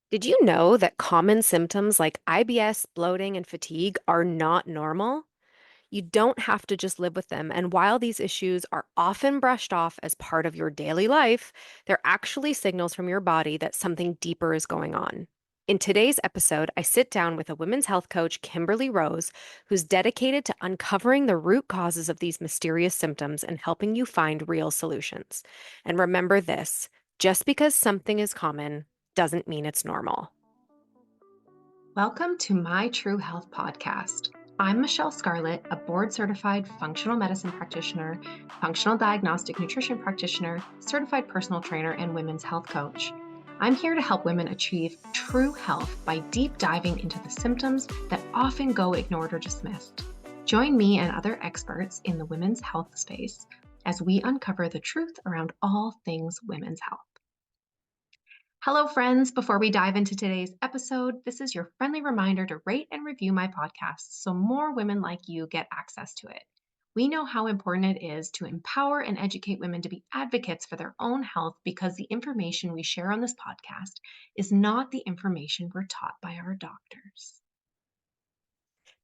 Did you know that common symptoms like IBS, bloating, and fatigue are not normal? You don't have to just live with them. And while these issues are often brushed off as part of your daily life, they're actually signals from your body that something deeper is going on. In today's episode, I sit down with a women's health coach, Kimberly Rose, who's dedicated to uncovering the root causes of these mysterious symptoms and helping you find real solutions. And remember this, just because something is common doesn't mean it's normal. Welcome to My True Health podcast. I'm Michele Scarlet, a board certified functional medicine practitioner, functional diagnostic nutrition practitioner, certified personal trainer, and women's health coach. I'm here to help women achieve true health by deep diving into the symptoms that often go ignored or dismissed. Join me and other experts in the women's health space as we uncover the truth around all things women's health. Hello, friends. Before we dive into today's episode, this is your friendly reminder to rate and review my podcast so more women like you get access to it. We know how important it is to empower and educate women to be advocates for their own health because the information we share on this podcast is not the information we're taught by our doctors.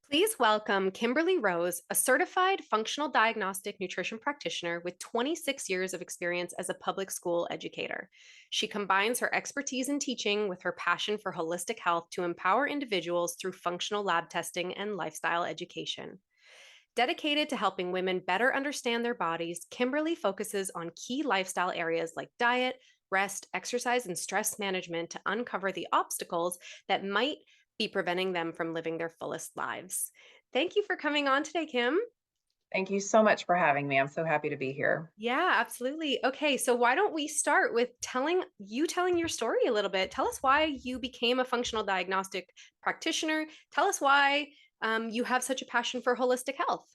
Please welcome Kimberly Rose, a certified functional diagnostic nutrition practitioner with 26 years of experience as a public school educator. She combines her expertise in teaching with her passion for holistic health to empower individuals through functional lab testing and lifestyle education. Dedicated to helping women better understand their bodies, Kimberly focuses on key lifestyle areas like diet, rest, exercise, and stress management to uncover the obstacles that might be preventing them from living their fullest lives. Thank you for coming on today, Kim. Thank you so much for having me. I'm so happy to be here. Yeah, absolutely. Okay, so why don't we start with telling your story a little bit? Tell us why you became a functional diagnostic practitioner. Tell us why you have such a passion for holistic health.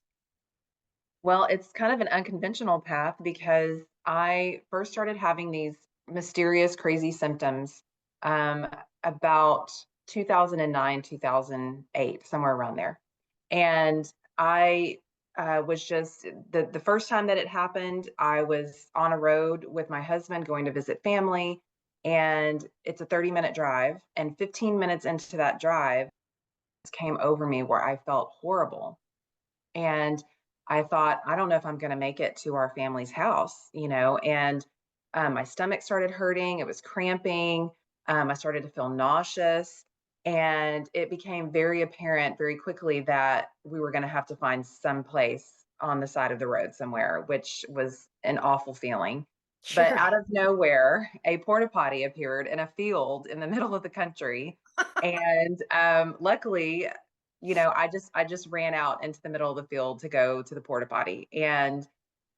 Well, it's kind of an unconventional path because I first started having these mysterious, crazy symptoms um, about 2009, 2008, somewhere around there. And I was just the first time that it happened, I was on a road with my husband going to visit family, and it's a 30-minute drive. And 15 minutes into that drive, came over me where I felt horrible. And I thought, I don't know if I'm going to make it to our family's house, and my stomach started hurting. It was cramping. I started to feel nauseous. And it became very apparent very quickly that we were going to have to find some place on the side of the road somewhere, which was an awful feeling. But Sure. out of nowhere, a porta potty appeared in a field in the middle of the country. And luckily, I just ran out into the middle of the field to go to the porta potty, and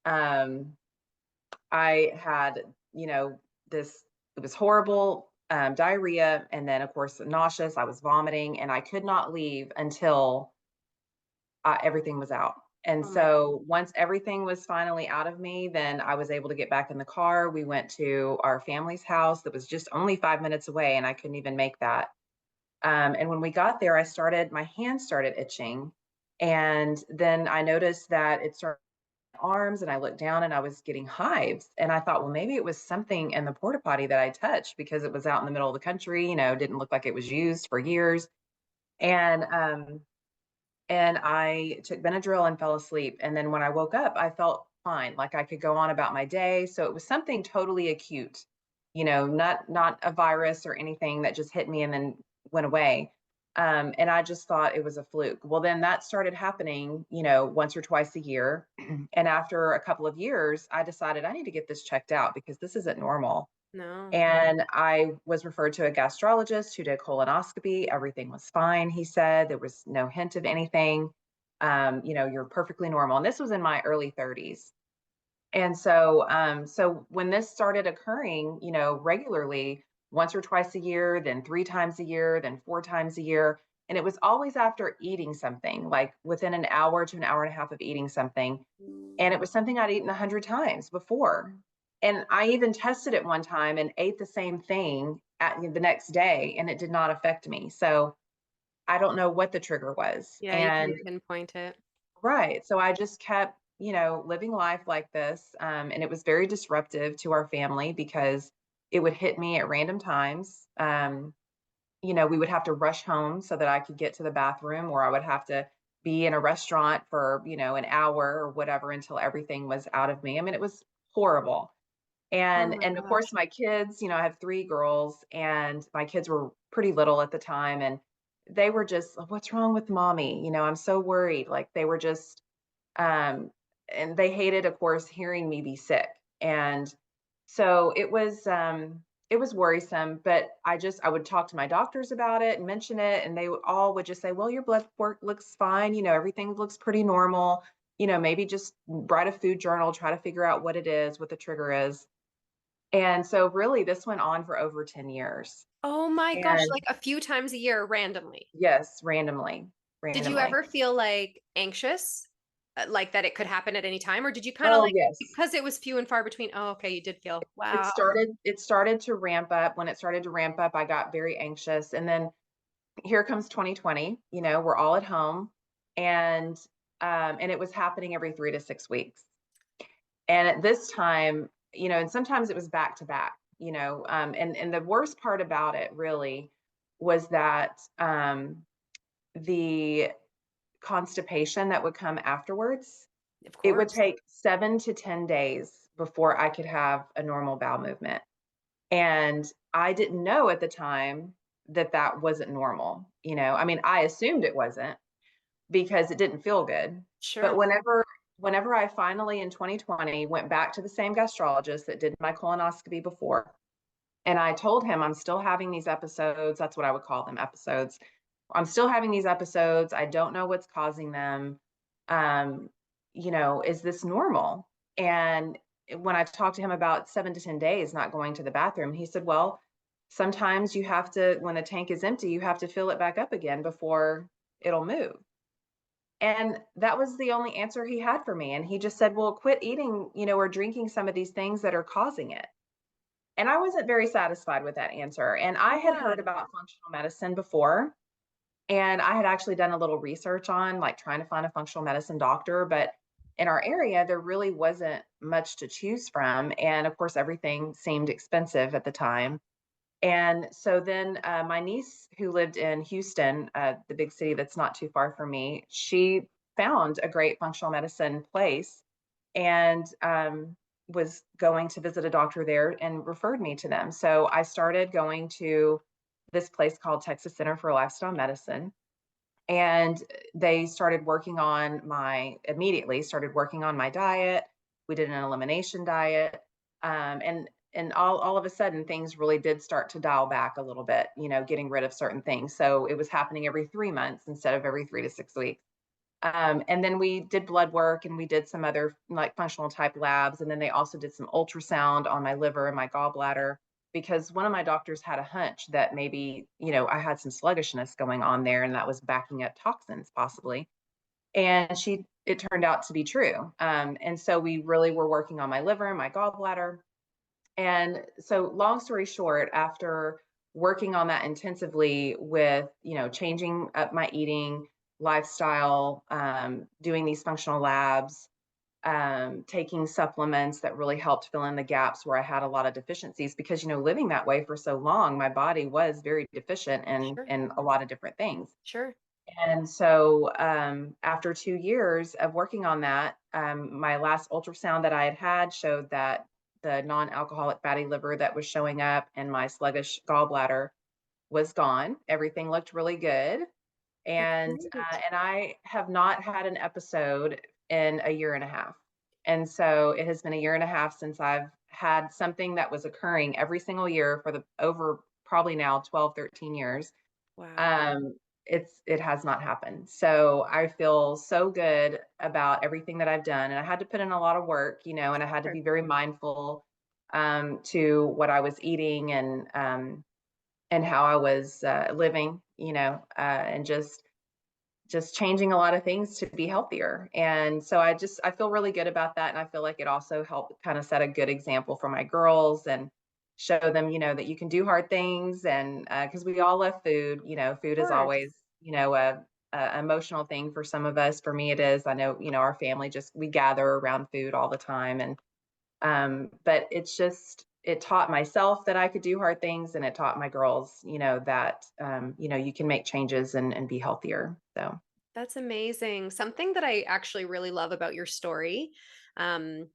um, I had, this. It was horrible, diarrhea, and then of course nauseous. I was vomiting, and I could not leave until everything was out. And Oh my so once everything was finally out of me, then I was able to get back in the car. We went to our family's house that was just only 5 minutes away, and I couldn't even make that. And when we got there, my hands started itching. And then I noticed that it started in my arms, and I looked down and I was getting hives. And I thought, well, maybe it was something in the porta potty that I touched because it was out in the middle of the country, didn't look like it was used for years. And I took Benadryl and fell asleep. And then when I woke up, I felt fine, like I could go on about my day. So it was something totally acute, not a virus or anything that just hit me and then went away. And I just thought it was a fluke. Well, then that started happening, once or twice a year. And after a couple of years, I decided I need to get this checked out because this isn't normal. no. And I was referred to a gastrologist who did colonoscopy. Everything was fine, he said. There was no hint of anything. You're perfectly normal. And this was in my early 30s. And so when this started occurring, regularly, once or twice a year, then 3 times a year, then 4 times a year, and it was always after eating something, like within an hour to an hour and a half of eating something. And it was something I'd eaten 100 times before. And I even tested it one time and ate the same thing the next day, and it did not affect me. So I don't know what the trigger was. Yeah, you And couldn't pinpoint it. right. So I just kept, living life like this. And it was very disruptive to our family because it would hit me at random times. we would have to rush home so that I could get to the bathroom, or I would have to be in a restaurant for, an hour or whatever until everything was out of me. I mean, it was horrible. Oh And my and of course gosh. my kids, I have 3 girls, and my kids were pretty little at the time, and they were just, "What's wrong with mommy? I'm so worried." Like, they were just, um and they hated, of course, hearing me be sick. And so it was worrisome, but I would talk to my doctors about it and mention it, and all would just say, "Well, your blood work looks fine, everything looks pretty normal. Maybe just write a food journal, try to figure out what it is, what the trigger is." And so really this went on for over 10 years. Oh my gosh, And like a few times a year randomly. yes, randomly, Did you randomly. ever feel like anxious? Like that it could happen at any time? Or did you kind of Oh, like, yes. because it was few and far between? Oh, okay, you did feel, It wow. started it started to ramp up. When it started to ramp up, I got very anxious. And then here comes 2020, we're all at home, and and it was happening every 3 to 6 weeks. And at this time, and sometimes it was back to back, and the worst part about it really was that the constipation that would come afterwards, Of it would course. take 7 to 10 days before I could have a normal bowel movement. And I didn't know at the time that that wasn't normal. I mean, I assumed it wasn't because it didn't feel good. But Sure. whenever I finally in 2020 went back to the same gastrologist that did my colonoscopy before, and I told him I'm still having these episodes, that's what I would call them, episodes. I'm still having these episodes. I don't know what's causing them. Um, is this normal? And when I talked to him about 7 to 10 days not going to the bathroom, he said, "Well, sometimes you have to, when the tank is empty, you have to fill it back up again before it'll move." And that was the only answer he had for me. And he just said, "Well, quit eating, or drinking some of these things that are causing it." And I wasn't very satisfied with that answer. And I had Yeah. heard about functional medicine before, and I had actually done a little research on, like, trying to find a functional medicine doctor, but in our area, there really wasn't much to choose from. And of course, everything seemed expensive at the time. And so then my niece, who lived in Houston, the big city that's not too far from me, she found a great functional medicine place, and was going to visit a doctor there and referred me to them. So I started going to this place called Texas Center for Lifestyle Medicine, and they started working on immediately started working on my diet. We did an elimination diet. And all of a sudden things really did start to dial back a little bit, getting rid of certain things. So it was happening every 3 months instead of every 3 to 6 weeks. And then we did blood work, and we did some other like functional type labs. And then they also did some ultrasound on my liver and my gallbladder, because one of my doctors had a hunch that maybe, I had some sluggishness going on there, and that was backing up toxins possibly. And it turned out to be true. And so we really were working on my liver and my gallbladder. And so, long story short, after working on that intensively with, changing up my eating lifestyle, doing these functional labs, taking supplements that really helped fill in the gaps where I had a lot of deficiencies, because, living that way for so long, my body was very deficient Sure. in a lot of different things. Sure. And so, after 2 years of working on that, my last ultrasound that I had showed that the non-alcoholic fatty liver that was showing up and my sluggish gallbladder was gone. Everything looked really good. That's And great. I have not had an episode in a year and a half. And so it has been a year and a half since I've had something that was occurring every single year for the over probably now 12, 13 years. Wow. um, it has not happened. So I feel so good about everything that I've done, and I had to put in a lot of work, and I had to Sure. be very mindful to what I was eating, and how I was living, and just changing a lot of things to be healthier. And so I feel really good about that, and I feel like it also helped kind of set a good example for my girls and show them, that you can do hard things. And because we all love food, Of food is course. always, a emotional thing for some of us. For me, it is. I know, our family, just we gather around food all the time. And but it's just it taught myself that I could do hard things, and it taught my girls, that you can make changes and be healthier. So That's amazing. Something that I actually really love about your story um,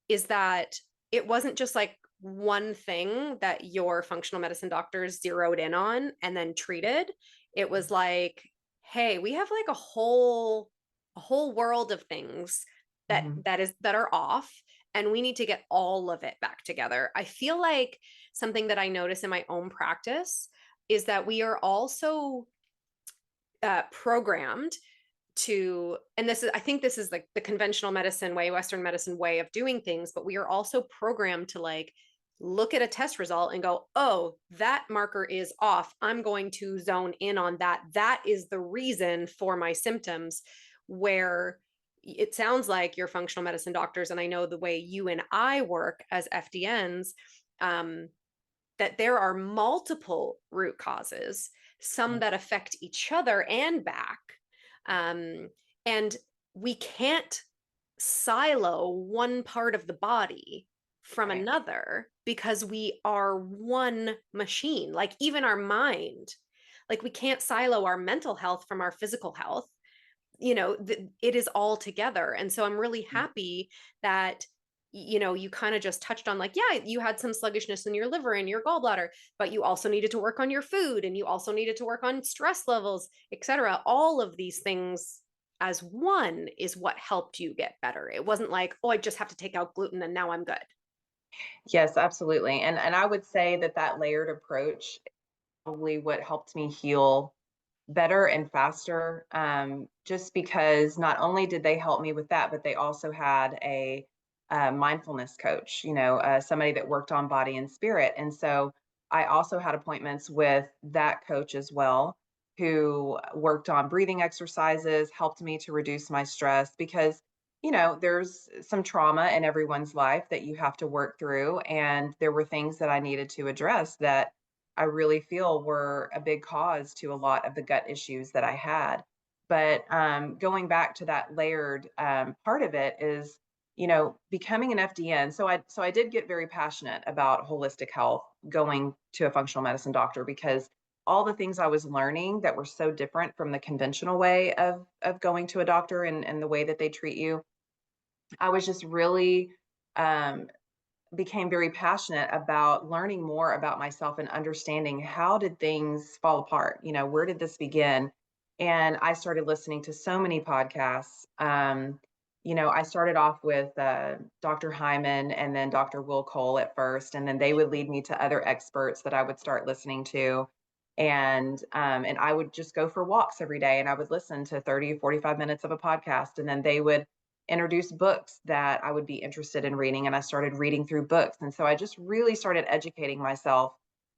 is that it wasn't just like one thing that your functional medicine doctors zeroed in on and then treated. It was like, hey, we have like a whole world of things that mhm. that are off, and we need to get all of it back together. I feel like something that I notice in my own practice is that we are also programmed to, and this is, I think this is like the conventional medicine way, Western medicine way of doing things, but we are also programmed to like look at a test result and go, oh, that marker is off. I'm going to zone in on that. That is the reason for my symptoms. Where it sounds like your functional medicine doctors, and I know the way you and I work as FDNs, that there are multiple root causes, some Yeah. that affect each other and back. And we can't silo one part of the body from Right. another because we are one machine. Like even our mind, like we can't silo our mental health from our physical health. It is all together. And so I'm really happy that you kind of just touched on like, yeah, you had some sluggishness in your liver and your gallbladder, but you also needed to work on your food, and you also needed to work on stress levels, etc. All of these things as one is what helped you get better. It wasn't like, oh, I just have to take out gluten and now I'm good. Yes, absolutely. And I would say that that layered approach is probably what helped me heal better and faster. Just because not only did they help me with that, but they also had a mindfulness coach, somebody that worked on body and spirit. And so I also had appointments with that coach as well, who worked on breathing exercises, helped me to reduce my stress because there's some trauma in everyone's life that you have to work through. And there were things that I needed to address that I really feel were a big cause to a lot of the gut issues that I had. But going back to that layered part of it is, becoming an FDN. So I did get very passionate about holistic health, going to a functional medicine doctor because all the things I was learning that were so different from the conventional way of going to a doctor and the way that they treat you, I was just really um, became very passionate about learning more about myself and understanding how did things fall apart, where did this begin. And I started listening to so many podcasts. I started off with Dr. Hyman and then Dr. Will Cole at first, and then they would lead me to other experts that I would start listening to. And I would just go for walks every day and I would listen to 30 45 minutes of a podcast, and then they would introduce books that I would be interested in reading, and I started reading through books. And so I just really started educating myself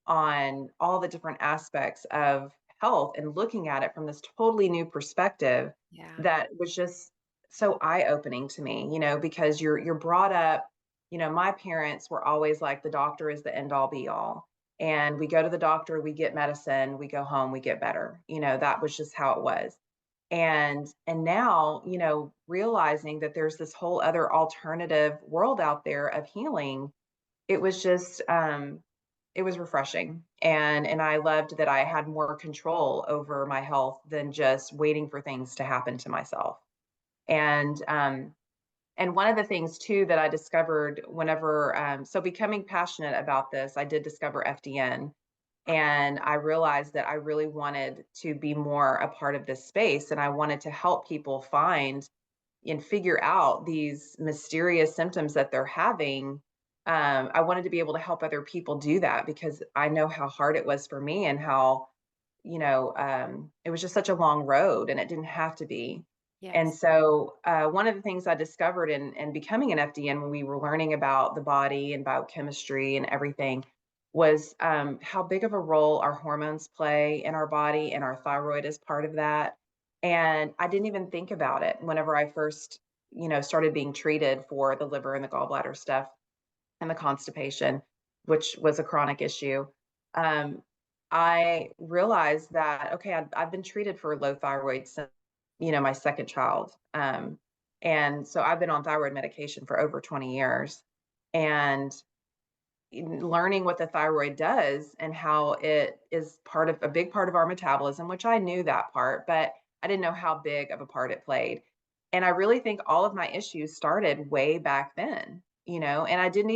on all the different aspects of health and looking at it from this totally new perspective Yeah. that was just so eye-opening to me, because you're brought up, my parents were always like the doctor is the end all be all. And we go to the doctor, we get medicine, we go home, we get better. That was just how it was. And now, realizing that there's this whole other alternative world out there of healing, it was just it was refreshing. And I loved that I had more control over my health than just waiting for things to happen to myself. And one of the things too that I discovered whenever so becoming passionate about this, I did discover FDN, and I realized that I really wanted to be more a part of this space, and I wanted to help people find and figure out these mysterious symptoms that they're having. I wanted to be able to help other people do that because I know how hard it was for me and how, it was just such a long road and it didn't have to be. And Yes. so, one of the things I discovered in becoming an FDN when we were learning about the body and biochemistry and everything was how big of a role our hormones play in our body, and our thyroid is part of that. And I didn't even think about it whenever I first, started being treated for the liver and the gallbladder stuff and the constipation, which was a chronic issue. Um, I realized that, okay, I've been treated for low thyroid since, my second child. And so I've been on thyroid medication for over 20 years. And learning what the thyroid does and how it is a big part of our metabolism, which I knew that part, but I didn't know how big of a part it played. And I really think all of my issues started way back then, and it didn't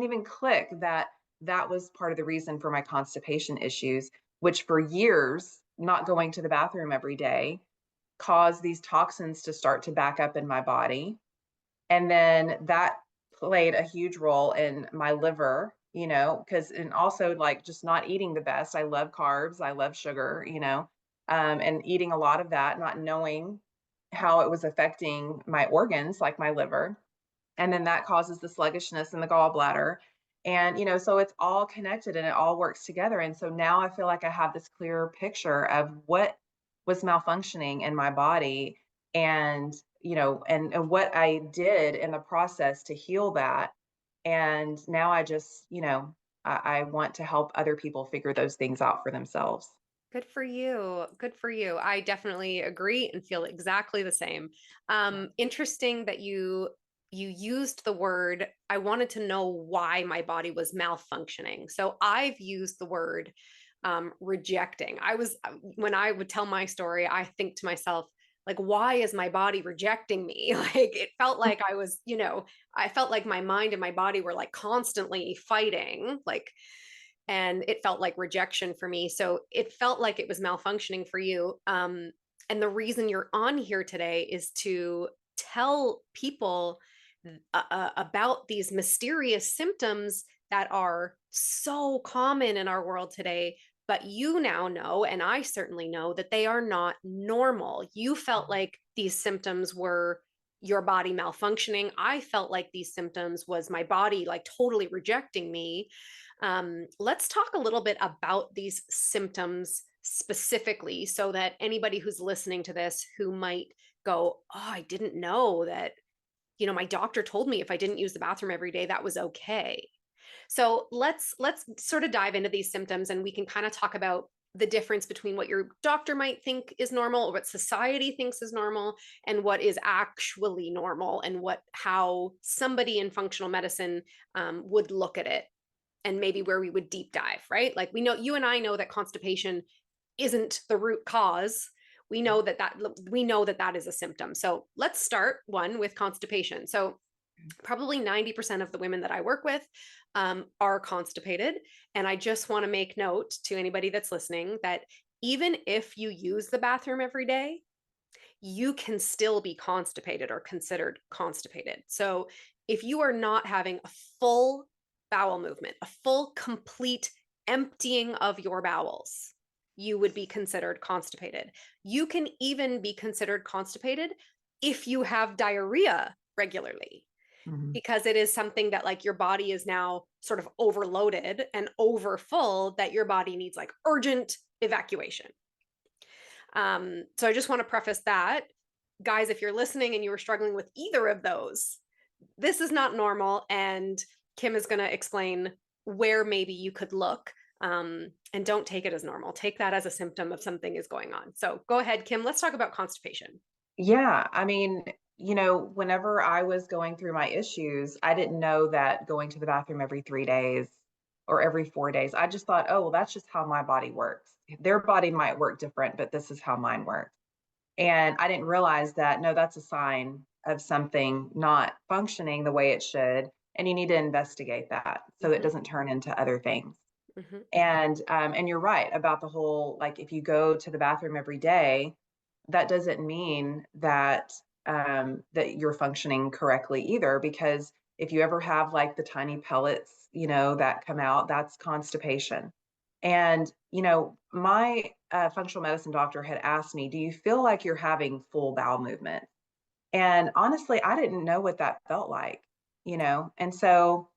even click that that was part of the reason for my constipation issues, which for years, not going to the bathroom every day caused these toxins to start to back up in my body. And then that played a huge role in my liver, because, and also like just not eating the best. I love carbs, I love sugar, and eating a lot of that, not knowing how it was affecting my organs, like my liver. And then that causes the sluggishness in the gallbladder. And, so it's all connected and it all works together. And so now I feel like I have this clearer picture of what was malfunctioning in my body, and and what I did in the process to heal that. And now I just, I want to help other people figure those things out for themselves. Good for you. Good for you. I definitely agree and feel exactly the same. Interesting that you used the word, I wanted to know why my body was malfunctioning. So I've used the word rejecting. When I would tell my story, I think to myself, like, why is my body rejecting me? Like, it felt like I was, I felt like my mind and my body were like constantly fighting, like, and it felt like rejection for me. So it felt like it was malfunctioning for you. And the reason you're on here today is to tell people about these mysterious symptoms that are so common in our world today. But you now know, and I certainly know, that they are not normal. You felt like these symptoms were your body malfunctioning. I felt like these symptoms was my body like totally rejecting me. Let's talk a little bit about these symptoms specifically so that anybody who's listening to this who might go, oh, I didn't know that, my doctor told me if I didn't use the bathroom every day, that was okay. So let's sort of dive into these symptoms, and we can kind of talk about the difference between what your doctor might think is normal or what society thinks is normal and what is actually normal, and how somebody in functional medicine would look at it, and maybe where we would deep dive, right? Like, you and I know that constipation isn't the root cause. We know that is a symptom. So let's start with constipation. So probably 90% of the women that I work with are constipated. And I just want to make note to anybody that's listening that even if you use the bathroom every day, you can still be constipated or considered constipated. So if you are not having a full bowel movement, a full, complete emptying of your bowels, you would be considered constipated. You can even be considered constipated if you have diarrhea regularly, because it is something that like your body is now sort of overloaded and over full, that your body needs like urgent evacuation. So I just want to preface that, guys, if you're listening and you were struggling with either of those, this is not normal. And Kim is going to explain where maybe you could look, and don't take it as normal. Take that as a symptom of something is going on. So go ahead, Kim, let's talk about constipation. Yeah. I mean, whenever I was going through my issues, I didn't know that going to the bathroom every 3 days or every 4 days, I just thought, oh, well, that's just how my body works. Their body might work different, but this is how mine works. And I didn't realize that, no, that's a sign of something not functioning the way it should. And you need to investigate that so it doesn't turn into other things. And you're right about the whole, like, if you go to the bathroom every day, that doesn't mean that that you're functioning correctly either, because if you ever have like the tiny pellets, that come out, that's constipation. And my functional medicine doctor had asked me, do you feel like you're having full bowel movement? And honestly, I didn't know what that felt like, and so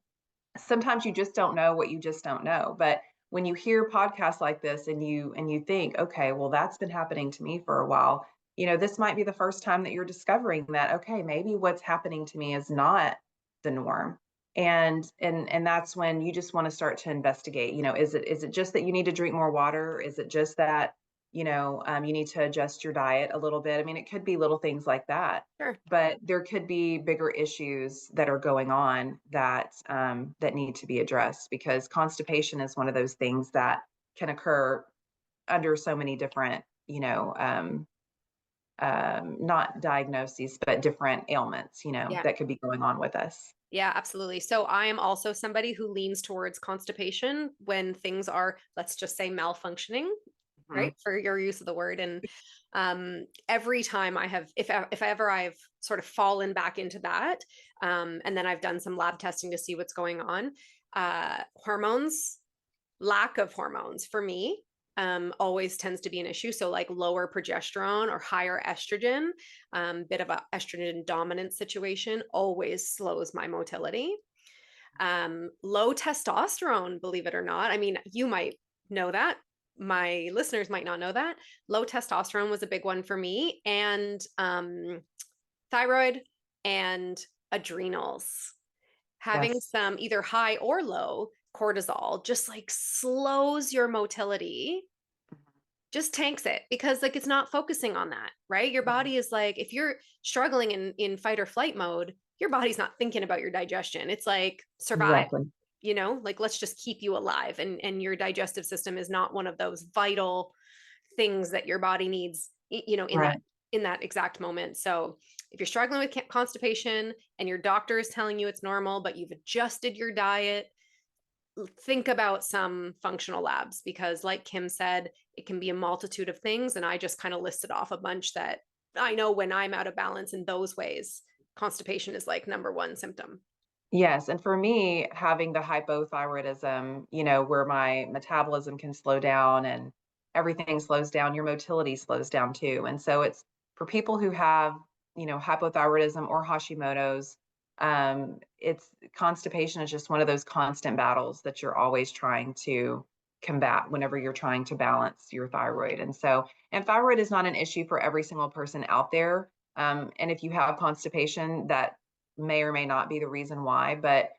sometimes you just don't know what you just don't know. But when you hear podcasts like this and you think, okay, well, that's been happening to me for a while, this might be the first time that you're discovering that, okay, maybe what's happening to me is not the norm. And that's when you just want to start to investigate, is it just that you need to drink more water? Is it just that you need to adjust your diet a little bit. I mean, it could be little things like that, Sure. but there could be bigger issues that are going on that that need to be addressed, because constipation is one of those things that can occur under so many different, not diagnoses, but different ailments, Yeah. that could be going on with us. Yeah, absolutely. So I am also somebody who leans towards constipation when things are, let's just say, malfunctioning, Mhm. right? For your use of the word. And every time I have, if ever I've sort of fallen back into that, and then I've done some lab testing to see what's going on, hormones, lack of hormones for me always tends to be an issue. So like lower progesterone or higher estrogen, bit of a estrogen dominant situation always slows my motility. Low testosterone, believe it or not. I mean, you might know that. My listeners might not know that. Low testosterone was a big one for me, and thyroid and adrenals. Having Yes. some either high or low cortisol just like slows your motility, just tanks it, because like it's not focusing on that, right? Your Mhm. body is like, if you're struggling in fight or flight mode, your body's not thinking about your digestion. It's like survive, Exactly. like let's just keep you alive. And your digestive system is not one of those vital things that your body needs, in that Right. exact moment. So if you're struggling with constipation and your doctor is telling you it's normal, but you've adjusted your diet, think about some functional labs, because like Kim said, it can be a multitude of things. And I just kind of listed off a bunch that I know when I'm out of balance in those ways, constipation is like number one symptom. Yes, and for me, having the hypothyroidism, where my metabolism can slow down and everything slows down, your motility slows down too. And so it's for people who have, hypothyroidism or Hashimoto's, it's constipation is just one of those constant battles that you're always trying to combat whenever you're trying to balance your thyroid. And thyroid is not an issue for every single person out there. And if you have constipation, that may or may not be the reason why, but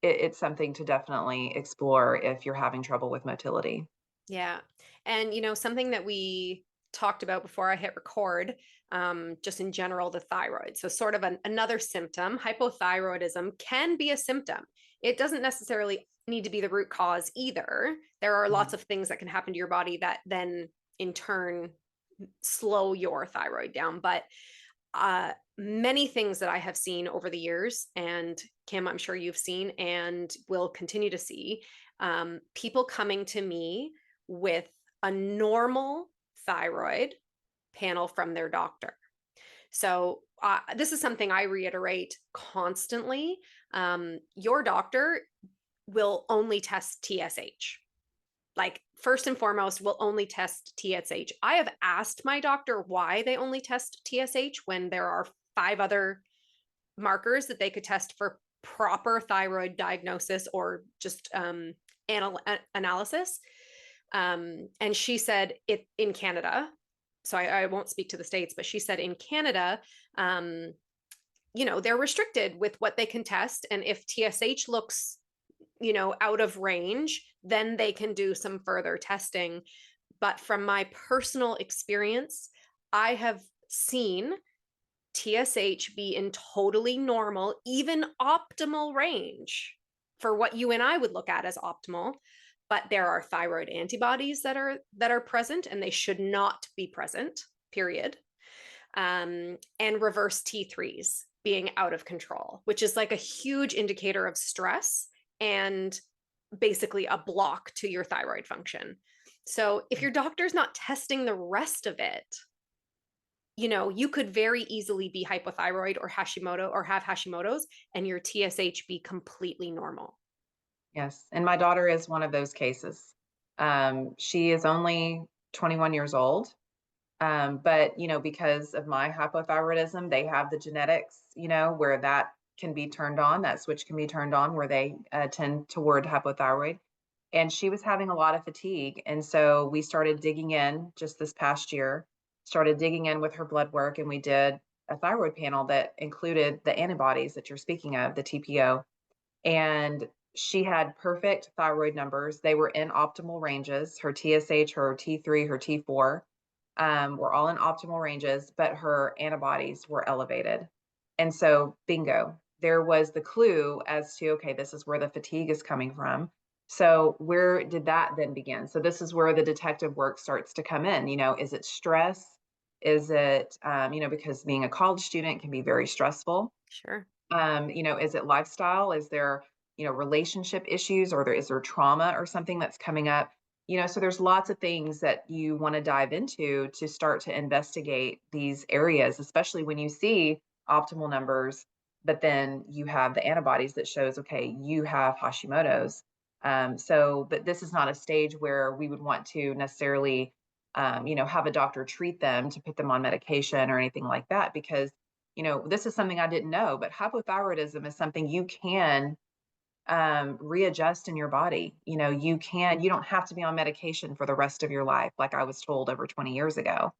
it's something to definitely explore if you're having trouble with motility. Yeah. And, something that we talked about before I hit record, just in general, the thyroid. So, sort of another symptom, hypothyroidism can be a symptom. It doesn't necessarily need to be the root cause either. There are lots Mhm. of things that can happen to your body that then in turn slow your thyroid down. But many things that I have seen over the years, and Kim, I'm sure you've seen and will continue to see, people coming to me with a normal thyroid panel from their doctor. So, this is something I reiterate constantly. Your doctor will only test TSH. Like, first and foremost, will only test TSH. I have asked my doctor why they only test TSH when there are 5 other markers that they could test for proper thyroid diagnosis or just analysis. And she said it in Canada. So I won't speak to the States, but she said in Canada, they're restricted with what they can test. And if TSH looks, out of range, then they can do some further testing. But from my personal experience, I have seen TSH be in totally normal, even optimal range for what you and I would look at as optimal. But there are thyroid antibodies that are present, and they should not be present. Period. And reverse T3s being out of control, which is like a huge indicator of stress and basically a block to your thyroid function. So if your doctor's not testing the rest of it, you could very easily be hypothyroid or Hashimoto or have Hashimoto's and your TSH be completely normal. Yes, and my daughter is one of those cases. She is only 21 years old, but because of my hypothyroidism, they have the genetics, where that can be turned on, that switch can be turned on, where they tend toward hypothyroid. And she was having a lot of fatigue, and so we started digging in just this past year, started digging in with her blood work, and we did a thyroid panel that included the antibodies that you're speaking of, the TPO. And she had perfect thyroid numbers. They were in optimal ranges, her TSH, her T3, her T4. were all in optimal ranges, but her antibodies were elevated. And so, bingo, there was the clue as to, okay, this is where the fatigue is coming from. So, where did that then begin? So, this is where the detective work starts to come in. Is it stress? Is it, because being a college student can be very stressful. Sure. Is it lifestyle? Is there, relationship issues, or is there trauma or something that's coming up? So there's lots of things that you want to dive into to start to investigate these areas, especially when you see optimal numbers, but then you have the antibodies that shows, okay, you have Hashimoto's. But this is not a stage where we would want to necessarily, have a doctor treat them to put them on medication or anything like that, because this is something I didn't know, but hypothyroidism is something you can readjust in your body. You don't have to be on medication for the rest of your life, like I was told over 20 years ago.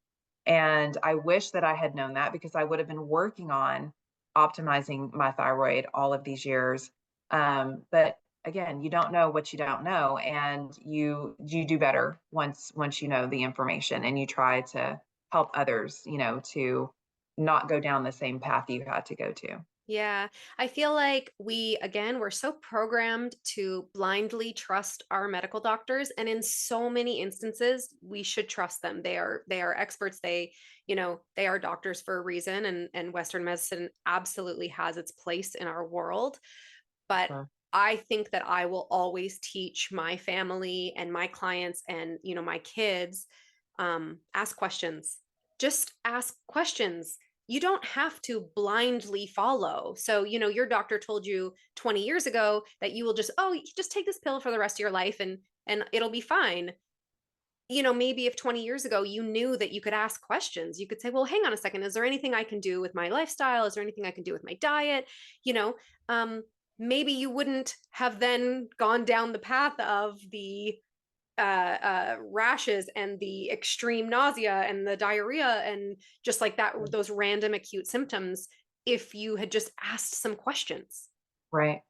And I wish that I had known that, because I would have been working on optimizing my thyroid all of these years. But again, you don't know what you don't know, and you do better once you know the information, and you try to help others, to not go down the same path you had to go to. Yeah, I feel like we're so programmed to blindly trust our medical doctors, and in so many instances, we should trust them. They are experts. They are doctors for a reason, and Western medicine absolutely has its place in our world. But Sure. I think that I will always teach my family and my clients and my kids, ask questions. Just ask questions. You don't have to blindly follow. So, your doctor told you 20 years ago that you will you just take this pill for the rest of your life and it'll be fine. Maybe if 20 years ago you knew that you could ask questions, you could say, well, hang on a second, is there anything I can do with my lifestyle? Is there anything I can do with my diet? You know, um, Maybe you wouldn't have then gone down the path of the rashes and the extreme nausea and the diarrhea and just like that, those random acute symptoms, if you had just asked some questions. Right.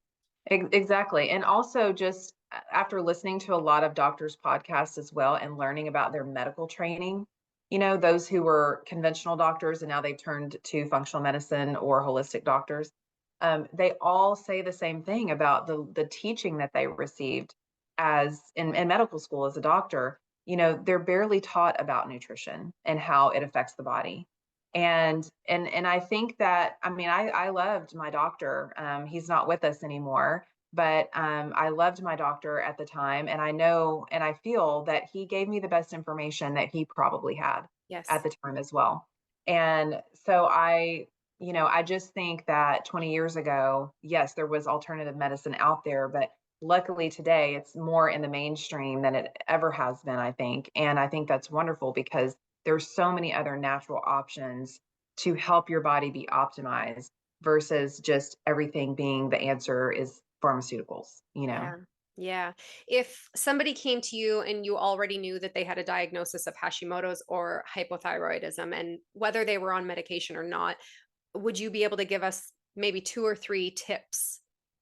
Exactly. And also, just after listening to a lot of doctors' podcasts as well, and learning about their medical training, those who were conventional doctors and now they've turned to functional medicine or holistic doctors, they all say the same thing about the teaching that they received as in medical school as a doctor. They're barely taught about nutrition and how it affects the body. And I think that, I mean, I loved my doctor. He's not with us anymore, but I loved my doctor at the time, and I know and I feel that he gave me the best information that he probably had at Yes. the time as well. And so I just think that 20 years ago, yes, there was alternative medicine out there, but luckily today it's more in the mainstream than it ever has been, I think. And I think that's wonderful, because there's so many other natural options to help your body be optimized, versus just everything being the answer is pharmaceuticals. Yeah. Yeah. If somebody came to you and you already knew that they had a diagnosis of Hashimoto's or hypothyroidism, and whether they were on medication or not, would you be able to give us maybe 2 or 3 tips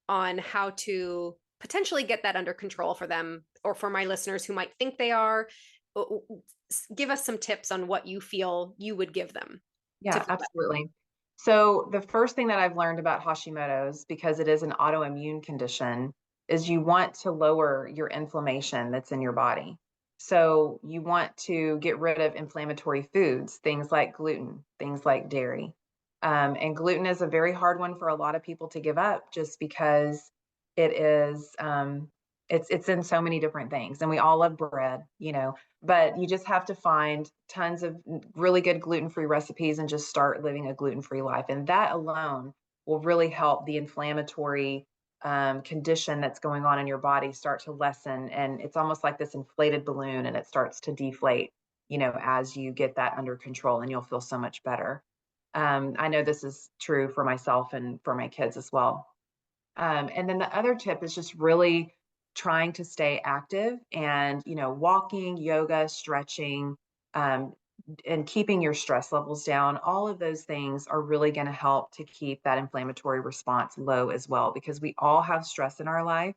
on how to potentially get that under control for them, or for my listeners who might think they are? Give us some tips on what you feel you would give them to Yeah, feel better. absolutely. So the first thing that I've learned about Hashimoto's, because it is an autoimmune condition, is you want to lower your inflammation that's in your body. So you want to get rid of inflammatory foods, things like gluten, things like dairy. And gluten is a very hard one for a lot of people to give up, just because it is it's in so many different things, and we all love bread. But you just have to find tons of really good gluten-free recipes and just start living a gluten-free life. And that alone will really help the inflammatory condition that's going on in your body start to lessen. And it's almost like this inflated balloon, and it starts to deflate, as you get that under control, and you'll feel so much better. I know this is true for myself and for my kids as well. And then the other tip is just really trying to stay active, and, walking, yoga, stretching, um, and keeping your stress levels down. All of those things are really going to help to keep that inflammatory response low as well, because we all have stress in our life,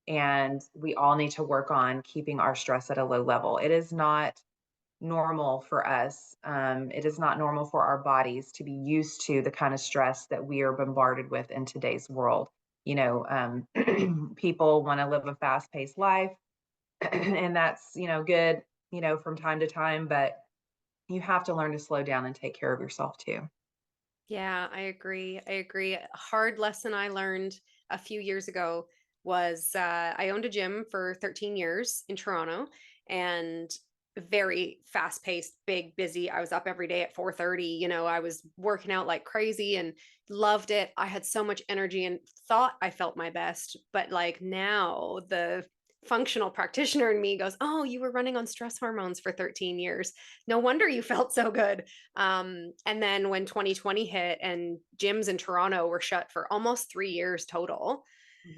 and we all need to work on keeping our stress at a low level. It is not normal for us. It is not normal for our bodies to be used to the kind of stress that we are bombarded with in today's world. People want to live a fast-paced life, and that's, good, from time to time, but you have to learn to slow down and take care of yourself too. Yeah, I agree. I agree. A hard lesson I learned a few years ago was I owned a gym for 13 years in Toronto, and very fast paced, big, busy. I was up every day at 4:30. I was working out like crazy and loved it. I had so much energy and thought I felt my best. But like now, the functional practitioner in me goes, "Oh, you were running on stress hormones for 13 years. No wonder you felt so good." And then when 2020 hit and gyms in Toronto were shut for almost 3 years total,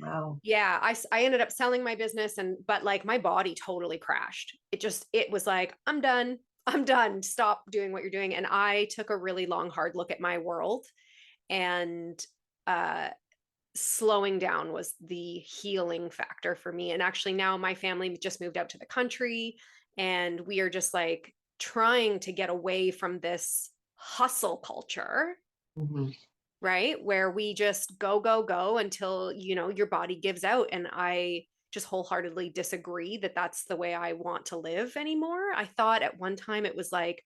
Wow. yeah, I ended up selling my business, but like my body totally crashed. It was like, I'm done. I'm done. Stop doing what you're doing. And I took a really long, hard look at my world, and uh slowing down was the healing factor for me. And actually now my family just moved out to the country, and we are just like trying to get away from this hustle culture, Hmm. right? Where we just go, go, go until, your body gives out. And I just wholeheartedly disagree that that's the way I want to live anymore. I thought at one time it was like,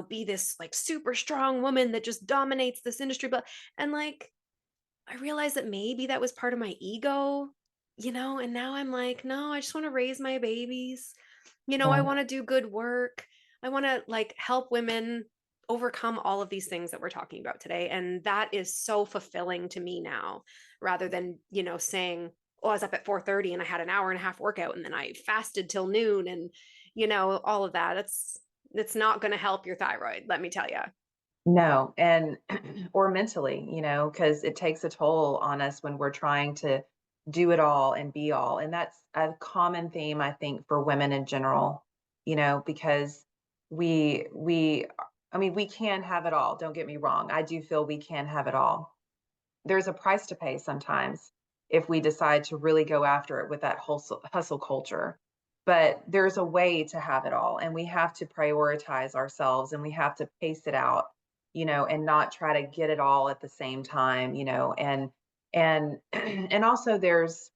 be this like super strong woman that just dominates this industry. And like, I realized that maybe that was part of my ego, and now I'm like, no, I just want to raise my babies. I Yeah. want to do good work. I want to like help women overcome all of these things that we're talking about today. And that is so fulfilling to me now, rather than, saying, oh, I was up at 4:30 and I had an hour and a half workout and then I fasted till noon, and, all of that. It's not going to help your thyroid, let me tell you. No, and or mentally, because it takes a toll on us when we're trying to do it all and be all. And that's a common theme, I think, for women in general, because we I mean, we can have it all. Don't get me wrong. I do feel we can have it all. There's a price to pay sometimes if we decide to really go after it with that hustle culture. But there's a way to have it all, and we have to prioritize ourselves and we have to pace it out, and not try to get it all at the same time, and and also there's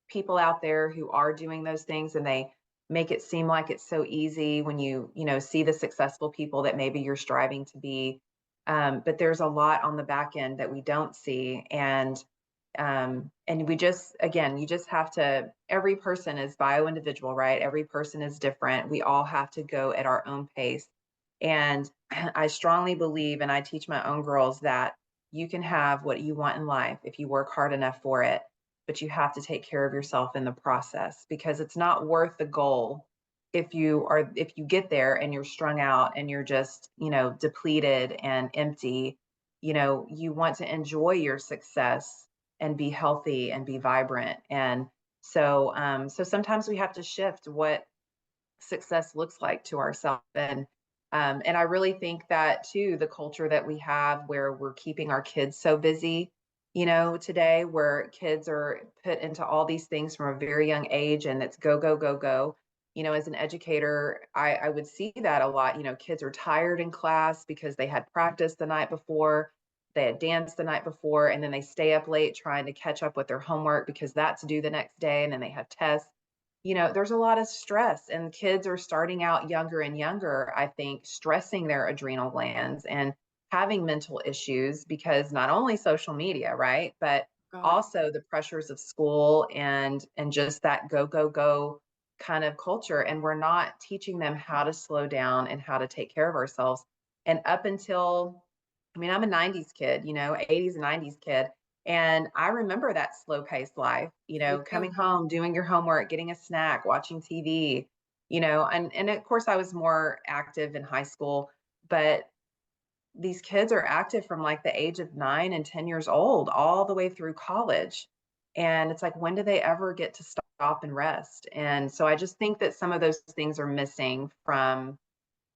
people out there who are doing those things and they make it seem like it's so easy when you see the successful people that maybe you're striving to be, but there's a lot on the back end that we don't see, and we just, again, you just have to, every person is bio individual, right? Every person is different. We all have to go at our own pace, and I strongly believe, and I teach my own girls, that you can have what you want in life if you work hard enough for it, but you have to take care of yourself in the process, because it's not worth the goal if you get there and you're strung out and you're just, depleted and empty. You want to enjoy your success and be healthy and be vibrant. And so sometimes we have to shift what success looks like to ourselves. And I really think that too, the culture that we have where we're keeping our kids so busy, today, where kids are put into all these things from a very young age, and it's go, go, go, go. As an educator, I would see that a lot. Kids are tired in class because they had practice the night before, they had dance the night before, and then they stay up late trying to catch up with their homework because that's due the next day, and then they have tests. There's a lot of stress, and kids are starting out younger and younger, I think, stressing their adrenal glands and having mental issues because not only social media, right? But God. also the pressures of school and just that go, go, go kind of culture. And we're not teaching them how to slow down and how to take care of ourselves. And up until, I mean, I'm a 90s kid, 80s and 90s kid. And I remember that slow paced life, Me too. coming home, doing your homework, getting a snack, watching TV, and of course I was more active in high school, but these kids are active from like the age of 9 and 10 years old all the way through college. And it's like, when do they ever get to stop and rest? And so I just think that some of those things are missing from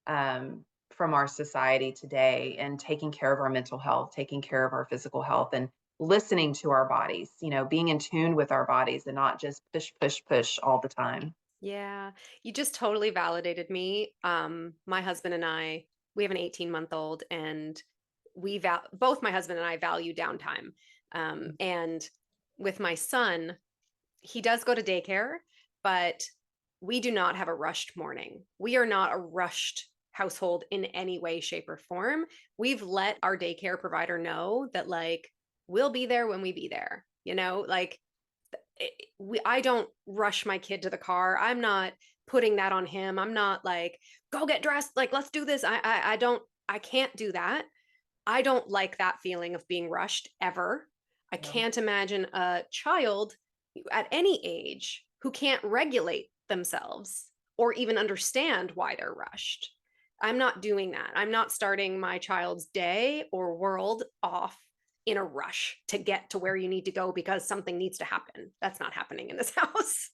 our society today, and taking care of our mental health, taking care of our physical health, and listening to our bodies, being in tune with our bodies and not just push, push, push all the time. Yeah, you just totally validated me. My husband and I, we have an 18-month-old, and both my husband and I value downtime. And with my son, he does go to daycare, but we do not have a rushed morning. We are not a rushed household in any way, shape, or form. We've let our daycare provider know that, like, we'll be there when we be there. Like, I don't rush my kid to the car. I'm not putting that on him. I'm not like, go get dressed, like, let's do this. I don't, I can't do that. I don't like that feeling of being rushed ever. I Yeah. can't imagine a child at any age who can't regulate themselves or even understand why they're rushed. I'm not doing that. I'm not starting my child's day or world off in a rush to get to where you need to go because something needs to happen. That's not happening in this house.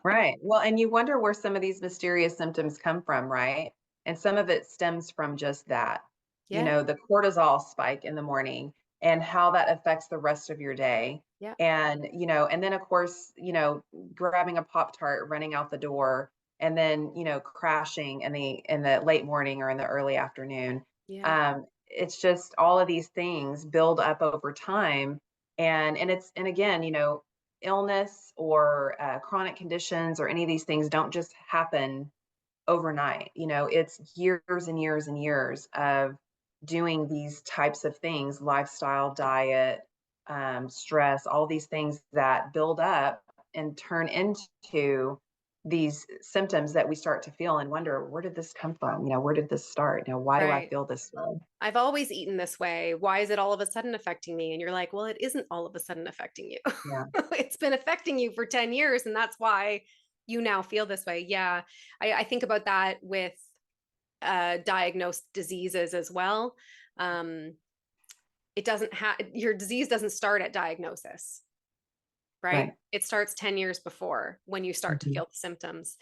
Right. Well, and you wonder where some of these mysterious symptoms come from, right? And some of it stems from just that, Yeah. the cortisol spike in the morning and how that affects the rest of your day. Yeah. And, and then of course, grabbing a Pop Tart, running out the door, and then, crashing in the late morning or in the early afternoon. Yeah. It's just all of these things build up over time. And again, illness or chronic conditions or any of these things don't just happen overnight. It's years and years and years of doing these types of things, lifestyle, diet, stress, all these things that build up and turn into these symptoms that we start to feel and wonder, where did this come from? Where did this start? Why do I Right. feel this way? I've always eaten this way. Why is it all of a sudden affecting me? And you're like, well, it isn't all of a sudden affecting you. Yeah. It's been affecting you for 10 years. And that's why you now feel this way. Yeah. I think about that with diagnosed diseases as well. It doesn't have, your disease doesn't start at diagnosis, right? Right. It starts 10 years before when you start to Mhm. feel the symptoms.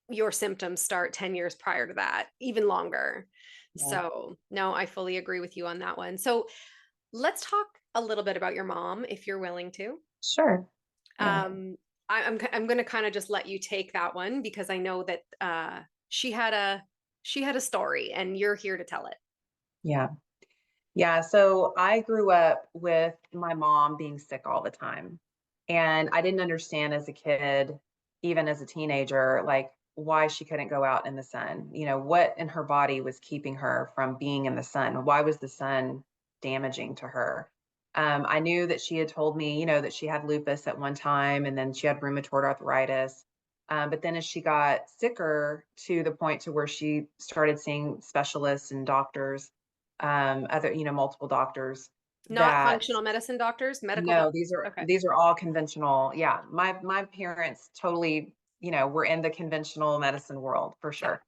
Your symptoms start 10 years prior to that, even longer. Yeah. So, no, I fully agree with you on that one. So, let's talk a little bit about your mom if you're willing to. Sure. Yeah. Um, I'm going to kind of just let you take that one because I know that she had a story and you're here to tell it. Yeah. Yeah, so I grew up with my mom being sick all the time. And I didn't understand as a kid, even as a teenager, like why she couldn't go out in the sun. What in her body was keeping her from being in the sun? Why was the sun damaging to her? I knew that she had told me, that she had lupus at one time and then she had rheumatoid arthritis. But then as she got sicker to the point to where she started seeing specialists and doctors, other, multiple doctors Not that functional medicine doctors, medical no, doctors. these are Okay. these are all conventional. Yeah. My parents totally, were in the conventional medicine world for Yeah. sure.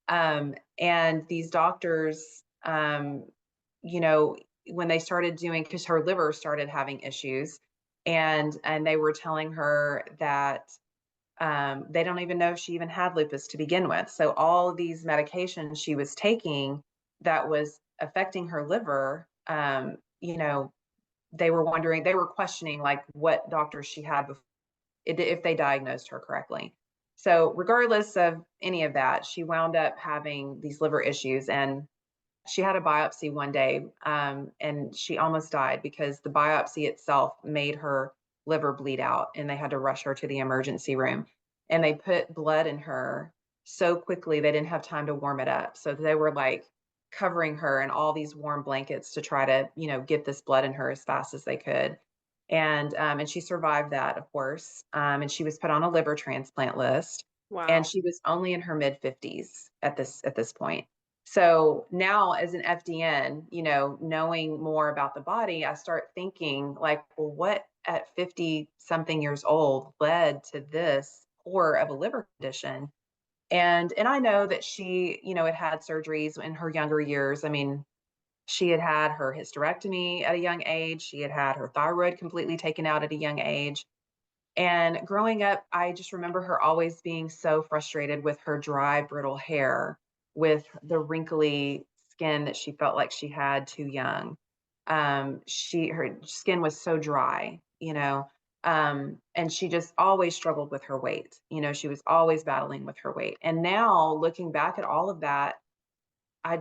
And these doctors, you know, when they started doing, because her liver started having issues, and they were telling her that they don't even know if she even had lupus to begin with. So all of these medications she was taking that was affecting her liver, they were questioning like what doctors she had before, if they diagnosed her correctly. So regardless of any of that, she wound up having these liver issues, and she had a biopsy one day, and she almost died because the biopsy itself made her liver bleed out, and they had to rush her to the emergency room. And they put blood in her so quickly they didn't have time to warm it up. So they were like covering her in all these warm blankets to try to, get this blood in her as fast as they could. And she survived that, of course. And she was put on a liver transplant list, and Wow. she was only in her mid 50s at this point. So now as an FDN, knowing more about the body, I start thinking like, well, what at 50 something years old led to this core of a liver condition? And I know that she, had surgeries in her younger years. I mean, she had had her hysterectomy at a young age. She had had her thyroid completely taken out at a young age. And growing up, I just remember her always being so frustrated with her dry, brittle hair, with the wrinkly skin that she felt like she had too young. Her skin was so dry, And she just always struggled with her weight. She was always battling with her weight. And now looking back at all of that, I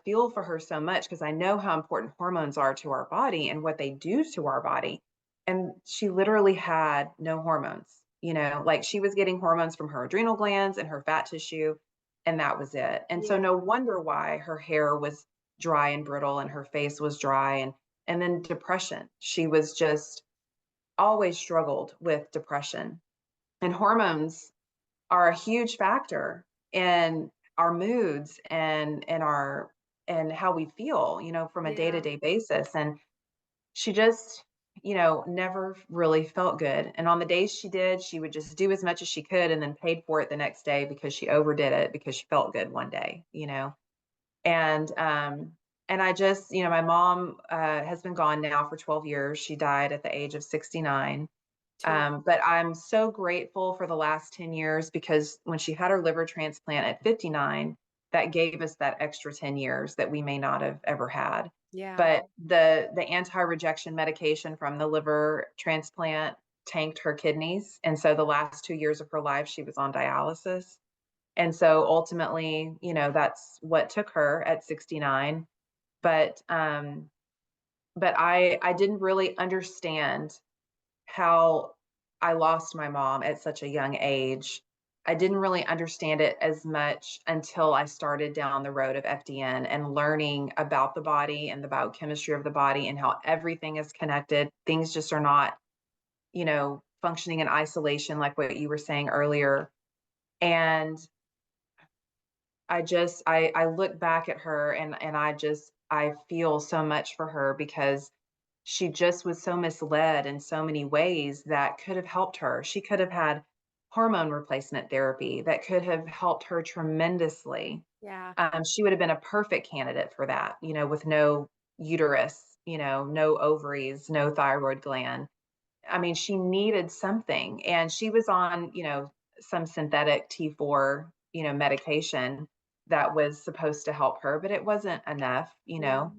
feel for her so much because I know how important hormones are to our body and what they do to our body. And she literally had no hormones, like she was getting hormones from her adrenal glands and her fat tissue, and that was it. And so Yeah. no wonder why her hair was dry and brittle and her face was dry, and then depression. She was just always struggled with depression. And hormones are a huge factor in our moods and how we feel, from a Yeah. day-to-day basis. And she just, never really felt good. And on the days she did, she would just do as much as she could and then paid for it the next day because she overdid it because she felt good one day. And I just, my mom has been gone now for 12 years. She died at the age of 69. Too. But I'm so grateful for the last 10 years because when she had her liver transplant at 59, that gave us that extra 10 years that we may not have ever had. Yeah. But the anti-rejection medication from the liver transplant tanked her kidneys. And so the last 2 years of her life, she was on dialysis. And so ultimately, that's what took her at 69. But I didn't really understand how I lost my mom at such a young age. I didn't really understand it as much until I started down the road of FDN and learning about the body and the biochemistry of the body and how everything is connected. Things just are not, functioning in isolation like what you were saying earlier. And I look back at her and I feel so much for her because she just was so misled in so many ways that could have helped her. She could have had hormone replacement therapy that could have helped her tremendously. Yeah. She would have been a perfect candidate for that, with no uterus, no ovaries, no thyroid gland. I mean, she needed something, and she was on, some synthetic T4, medication that was supposed to help her, but it wasn't enough, Yeah.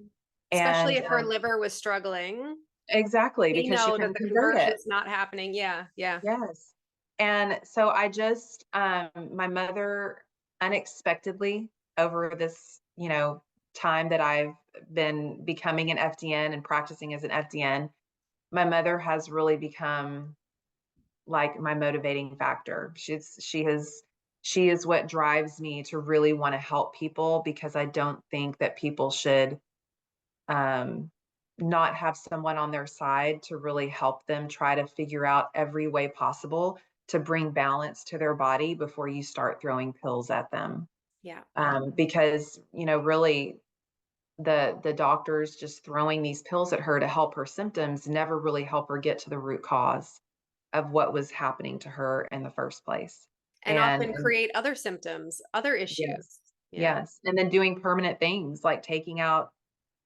Especially and if her liver was struggling. exactly, We because she know that couldn't the convert it. conversion's not happening. Yeah. Yeah. Yes. And so I just, my mother unexpectedly over this, time that I've been becoming an FDN and practicing as an FDN, my mother has really become like my motivating factor. She is what drives me to really want to help people because I don't think that people should um, not have someone on their side to really help them try to figure out every way possible to bring balance to their body before you start throwing pills at them. Yeah. Because, really the doctors just throwing these pills at her to help her symptoms never really help her get to the root cause of what was happening to her in the first place. And often And create other symptoms, other yes, issues. Yeah. yes. And then doing permanent things like taking out,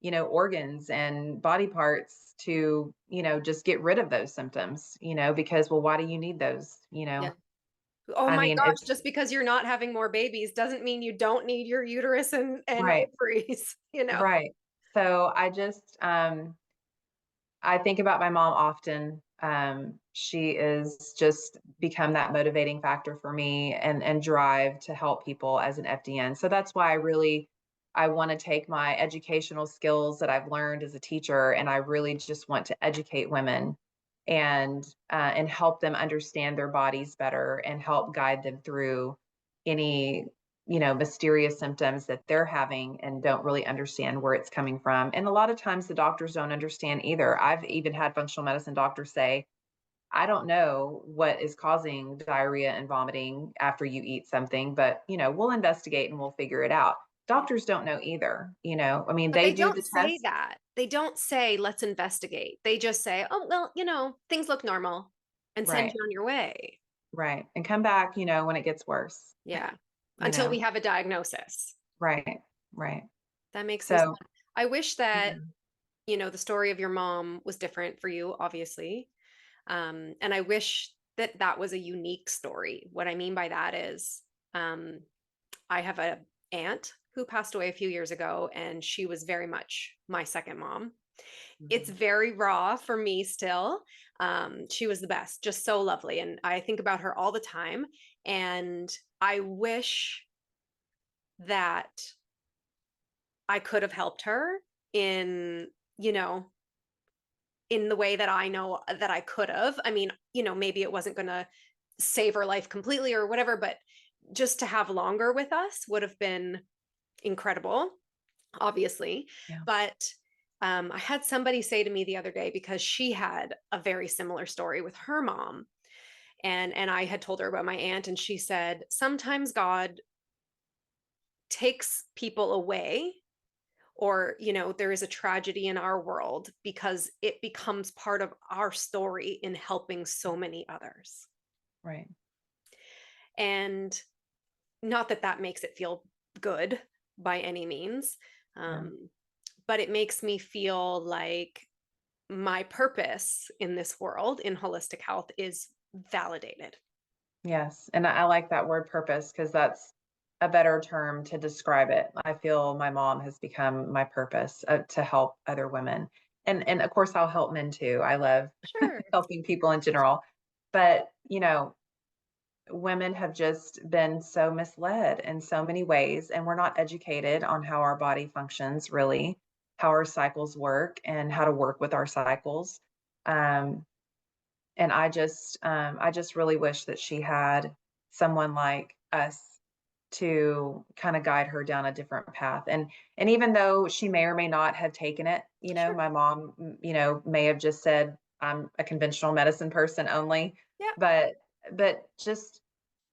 organs and body parts to, just get rid of those symptoms, because, well, why do you need those? Yeah. Oh I my mean, gosh, it's just because you're not having more babies doesn't mean you don't need your uterus and right, ovaries, you know. right. So I think about my mom often. She is just become that motivating factor for me and drive to help people as an FDN. So that's why I want to take my educational skills that I've learned as a teacher, and I really just want to educate women and help them understand their bodies better and help guide them through any mysterious symptoms that they're having and don't really understand where it's coming from. And a lot of times the doctors don't understand either. I've even had functional medicine doctors say, I don't know what is causing diarrhea and vomiting after you eat something, but we'll investigate and we'll figure it out. Yeah. Doctors don't know either. I mean, But they they do don't the say test. that. They don't say, let's investigate. They just say, oh, well, things look normal and send Right, you on your way. right. And come back, when it gets worse, Yeah. you Until know, we have a diagnosis. right, right. That makes some sense. So, I wish that, yeah. the story of your mom was different for you, obviously. And I wish that that was a unique story. What I mean by that is, um, I have a aunt who passed away a few years ago, and she was very much my second mom. It's very raw for me still. She was the best, just so lovely. And I think about her all the time. And I wish that I could have helped her in, you know, in the way that I know that I could have. I mean, maybe it wasn't going to save her life completely or whatever, but just to have longer with us would have been incredible, obviously. Yeah. But I had somebody say to me the other day, because she had a very similar story with her mom. And I had told her about my aunt, and she said, sometimes God takes people away, or there is a tragedy in our world because it becomes part of our story in helping so many others. Right. And not that that makes it feel good by any means, but it makes me feel like my purpose in this world in holistic health is validated. Yes. And I like that word purpose, because that's a better term to describe it. I feel my mom has become my purpose, to help other women. And of course I'll help men too. I love Sure. helping people in general. But, women have just been so misled in so many ways, and we're not educated on how our body functions, really, how our cycles work and how to work with our cycles. Um, and I just really wish that she had someone like us to kind of guide her down a different path. And even though she may or may not have taken it, Sure. my mom, may have just said, I'm a conventional medicine person only. Yeah. But just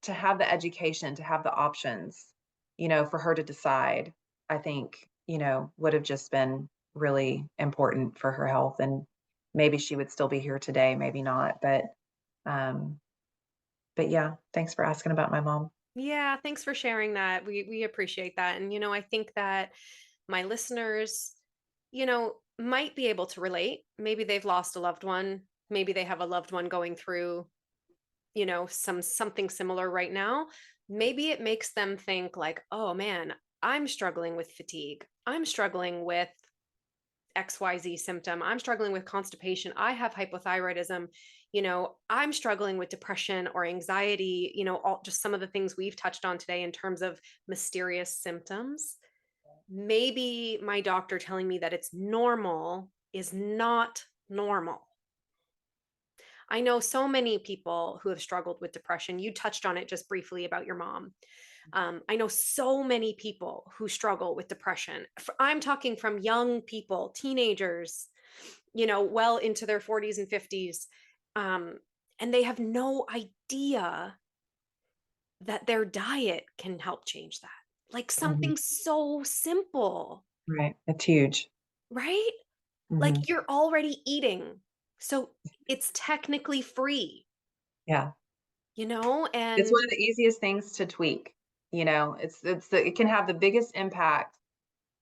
to have the education, to have the options, for her to decide, I think, would have just been really important for her health. And maybe she would still be here today, maybe not. Um, but yeah, thanks for asking about my mom. Yeah, thanks for sharing that. We appreciate that. And I think that my listeners, might be able to relate. Maybe they've lost a loved one. Maybe they have a loved one going through, something similar right now. Maybe it makes them think like, "Oh man, I'm struggling with fatigue. I'm struggling with XYZ symptom. I'm struggling with constipation. I have hypothyroidism. I'm struggling with depression or anxiety, all just some of the things we've touched on today in terms of mysterious symptoms. Maybe my doctor telling me that it's normal is not normal. I know so many people who have struggled with depression. You touched on it just briefly about your mom. I know so many people who struggle with depression. I'm talking from young people, teenagers, well into their 40s and 50s. And they have no idea that their diet can help change that. Like Mhm. something so simple, Right. It's huge. right? Mhm. Like you're already eating. So it's technically free, Yeah. It's and one of the easiest things to tweak. It can have the biggest impact,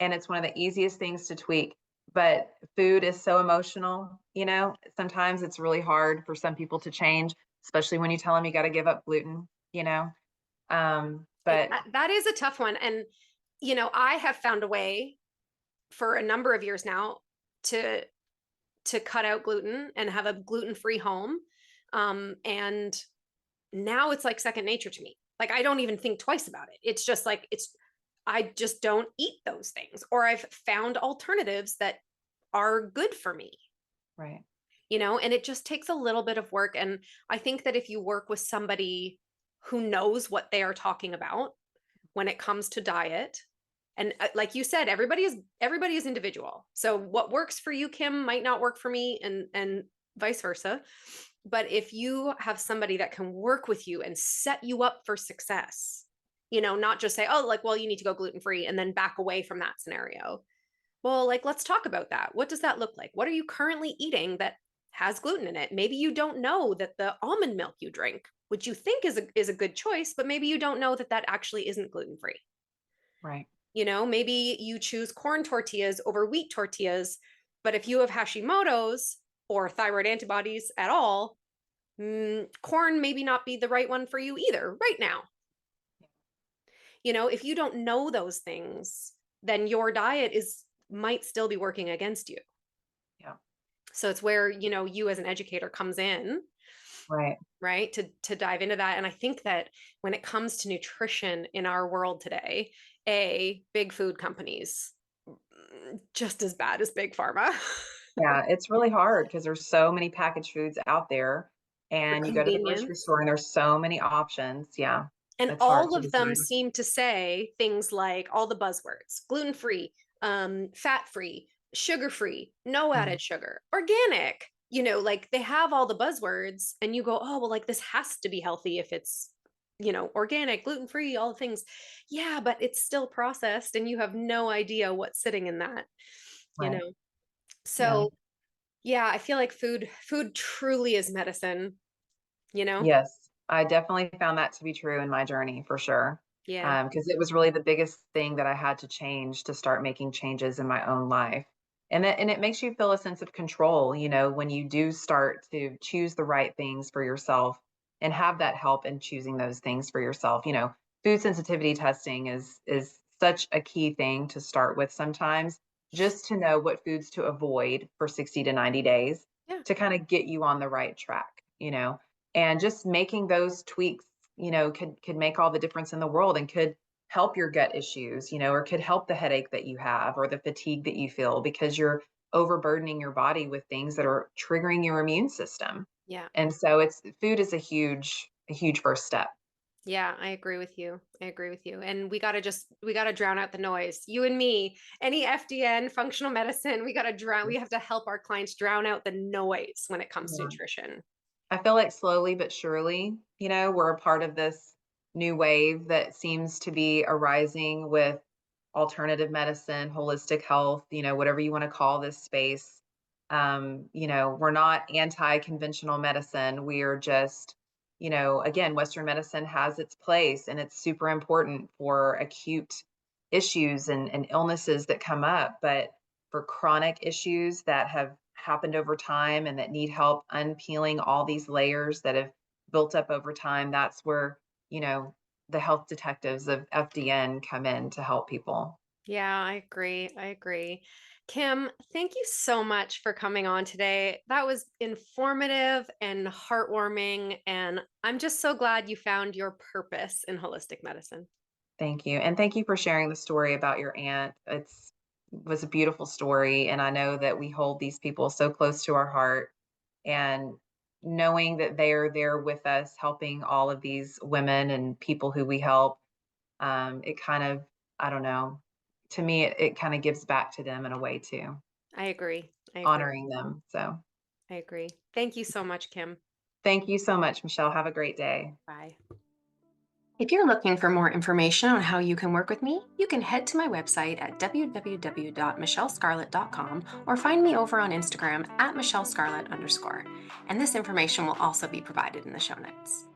and it's one of the easiest things to tweak. But food is so emotional, sometimes it's really hard for some people to change, especially when you tell them you got to give up gluten. But that is a tough one. And, I have found a way for a number of years now to cut out gluten and have a gluten-free home. And now it's like second nature to me. Like I don't even think twice about it. It's just like I just don't eat those things, or I've found alternatives that are good for me. right. And it just takes a little bit of work. And I think that if you work with somebody who knows what they are talking about when it comes to diet, and like you said, everybody is individual. So what works for you, Kim, might not work for me, and vice versa. But if you have somebody that can work with you and set you up for success, not just say, oh, like, well, you need to go gluten free and then back away from that scenario. Well, like, let's talk about that. What does that look like? What are you currently eating that has gluten in it? Maybe you don't know that the almond milk you drink, which you think is a good choice, but maybe you don't know that that actually isn't gluten free. Right. Maybe you choose corn tortillas over wheat tortillas, but if you have Hashimoto's or thyroid antibodies at all, corn maybe not be the right one for you either right now. If you don't know those things, then your diet might still be working against you. Yeah. So it's where, you as an educator comes in, Right. right? To dive into that. And I think that when it comes to nutrition in our world today, big food companies, just as bad as big pharma. Yeah, it's really hard because there's so many packaged foods out there, For and you go to the grocery convenience. store and there's so many options. Yeah, And it's hard all to of them decide. seem to say things like all the buzzwords: gluten-free, fat-free, sugar-free, no Mhm. added sugar, organic. Like they have all the buzzwords, and you go, oh, well, like this has to be healthy if it's, organic, gluten-free, all the things. Yeah, but it's still processed, and you have no idea what's sitting in that, you Right. know. Yeah. So yeah, I feel like food truly is medicine, you know? Yes, I definitely found that to be true in my journey for sure. Yeah. Because it was really the biggest thing that I had to change to start making changes in my own life. And it makes you feel a sense of control, when you do start to choose the right things for yourself and have that help in choosing those things for yourself. Food sensitivity testing is such a key thing to start with sometimes, just to know what foods to avoid for 60 to 90 days Yeah. to kind of get you on the right track. And just making those tweaks, could make all the difference in the world and could help your gut issues, or could help the headache that you have or the fatigue that you feel because you're overburdening your body with things that are triggering your immune system. Yeah. And so it's food is a huge first step. Yeah, I agree with you. I agree with you. And we got to drown out the noise. You and me, any FDN, functional medicine, we have to help our clients drown out the noise when it comes to Yeah. nutrition. I feel like slowly but surely, we're a part of this new wave that seems to be arising with alternative medicine, holistic health, whatever you want to call this space. We're not anti-conventional medicine. We are just, again, Western medicine has its place and it's super important for acute issues and illnesses that come up. But for chronic issues that have happened over time and that need help unpeeling all these layers that have built up over time, that's where, the health detectives of FDN come in to help people. Yeah, I agree. I agree. Kim, thank you so much for coming on today. That was informative and heartwarming. And I'm just so glad you found your purpose in holistic medicine. Thank you. And thank you for sharing the story about your aunt. Was a beautiful story. And I know that we hold these people so close to our heart. And knowing that they are there with us, helping all of these women and people who we help, it kind of, I don't know, to me, it kind of gives back to them in a way too, I agree. I agree. honoring them. So I agree. Thank you so much, Kim. thank you so much, Michelle. Have a great day. Bye. If you're looking for more information on how you can work with me, you can head to my website at www.michellescarlet.com or find me over on Instagram at michellescarlet_. And this information will also be provided in the show notes.